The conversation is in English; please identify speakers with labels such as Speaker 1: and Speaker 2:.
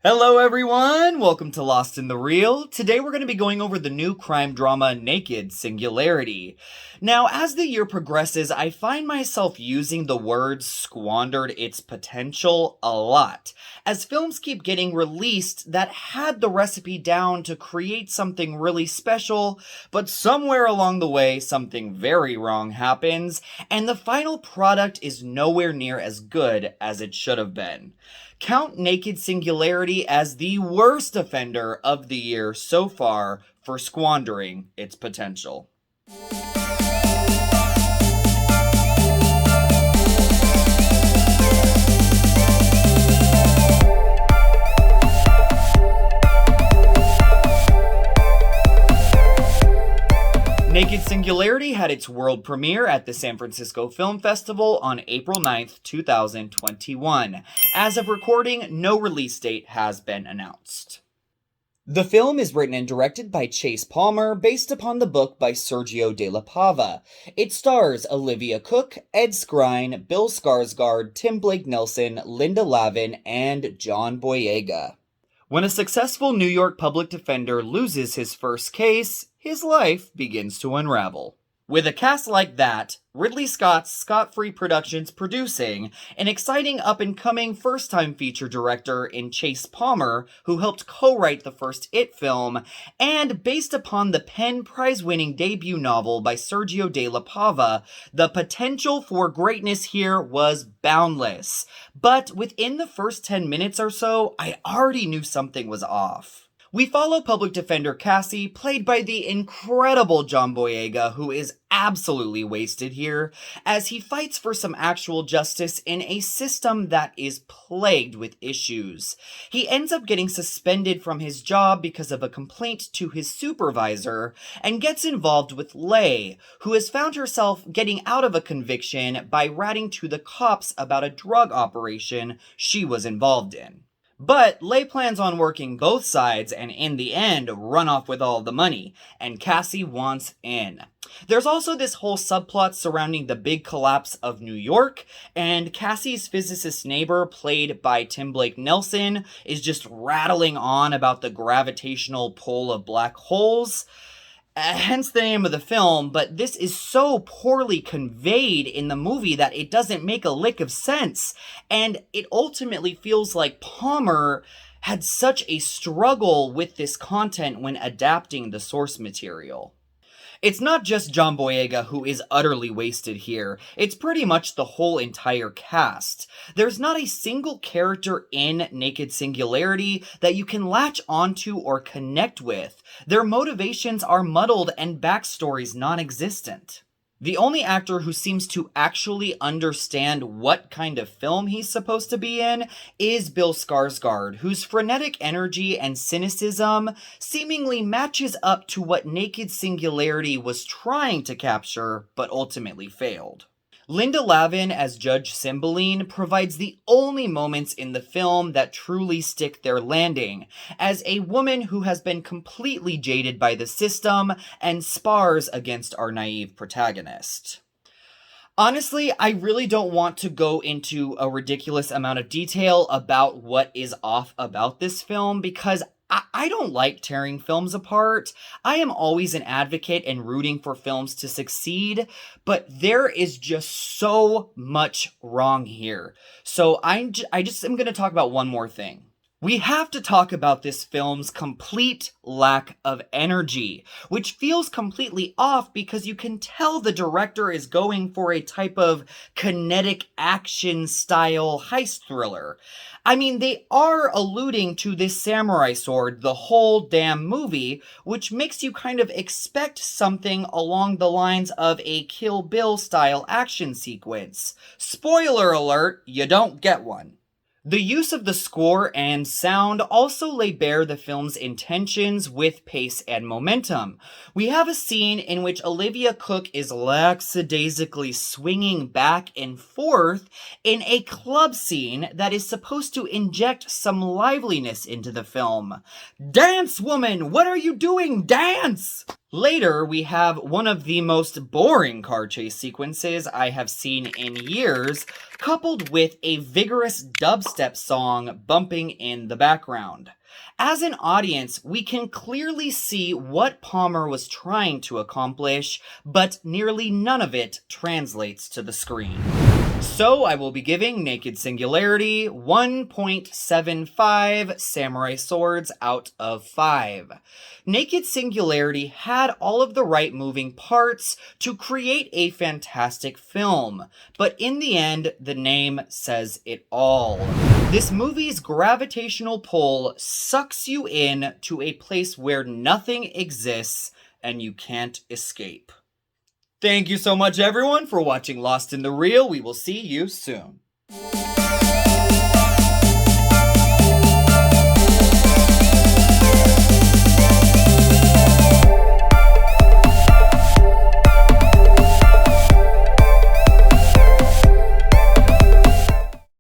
Speaker 1: Hello everyone! Welcome to Lost in the Reel. Today we're going to be going over the new crime drama Naked Singularity. Now, as the year progresses, I find myself using the words squandered its potential a lot, as films keep getting released that had the recipe down to create something really special, but somewhere along the way something very wrong happens, and the final product is nowhere near as good as it should have been. Count Naked Singularity as the worst offender of the year so far for squandering its potential. Naked Singularity had its world premiere at the San Francisco Film Festival on April 9th, 2021. As of recording, no release date has been announced. The film is written and directed by Chase Palmer, based upon the book by Sergio De La Pava. It stars Olivia Cooke, Ed Skrein, Bill Skarsgård, Tim Blake Nelson, Linda Lavin, and John Boyega. When a successful New York public defender loses his first case, his life begins to unravel. With a cast like that, Ridley Scott's Scott-Free Productions producing, an exciting up-and-coming first-time feature director in Chase Palmer, who helped co-write the first It film, and based upon the PEN Prize-winning debut novel by Sergio De La Pava, the potential for greatness here was boundless. But within the first 10 minutes or so, I already knew something was off. We follow public defender Cassie, played by the incredible John Boyega, who is absolutely wasted here, as he fights for some actual justice in a system that is plagued with issues. He ends up getting suspended from his job because of a complaint to his supervisor, and gets involved with Leigh, who has found herself getting out of a conviction by ratting to the cops about a drug operation she was involved in. But Leigh plans on working both sides and in the end run off with all the money, and Cassie wants in. There's also this whole subplot surrounding the big collapse of New York, and Cassie's physicist neighbor, played by Tim Blake Nelson, is just rattling on about the gravitational pull of black holes. Hence the name of the film, but this is so poorly conveyed in the movie that it doesn't make a lick of sense, and it ultimately feels like Palmer had such a struggle with this content when adapting the source material. It's not just John Boyega who is utterly wasted here, it's pretty much the whole entire cast. There's not a single character in Naked Singularity that you can latch onto or connect with. Their motivations are muddled and backstories non-existent. The only actor who seems to actually understand what kind of film he's supposed to be in is Bill Skarsgård, whose frenetic energy and cynicism seemingly matches up to what Naked Singularity was trying to capture, but ultimately failed. Linda Lavin as Judge Cymbeline provides the only moments in the film that truly stick their landing, as a woman who has been completely jaded by the system and spars against our naive protagonist. Honestly, I really don't want to go into a ridiculous amount of detail about what is off about this film because I don't like tearing films apart. I am always an advocate and rooting for films to succeed, but there is just so much wrong here. So I just am going to talk about one more thing. We have to talk about this film's complete lack of energy, which feels completely off because you can tell the director is going for a type of kinetic action style heist thriller. I mean, they are alluding to this samurai sword the whole damn movie, which makes you kind of expect something along the lines of a Kill Bill style action sequence. Spoiler alert, you don't get one. The use of the score and sound also lay bare the film's intentions with pace and momentum. We have a scene in which Olivia Cooke is lackadaisically swinging back and forth in a club scene that is supposed to inject some liveliness into the film. Dance, woman! What are you doing? Dance! Later, we have one of the most boring car chase sequences I have seen in years, coupled with a vigorous dubstep song bumping in the background. As an audience, we can clearly see what Palmer was trying to accomplish, but nearly none of it translates to the screen. So I will be giving Naked Singularity 1.75 samurai swords out of 5. Naked Singularity had all of the right moving parts to create a fantastic film, but in the end, the name says it all. This movie's gravitational pull sucks you in to a place where nothing exists and you can't escape. Thank you so much, everyone, for watching Lost in the Reel. We will see you soon.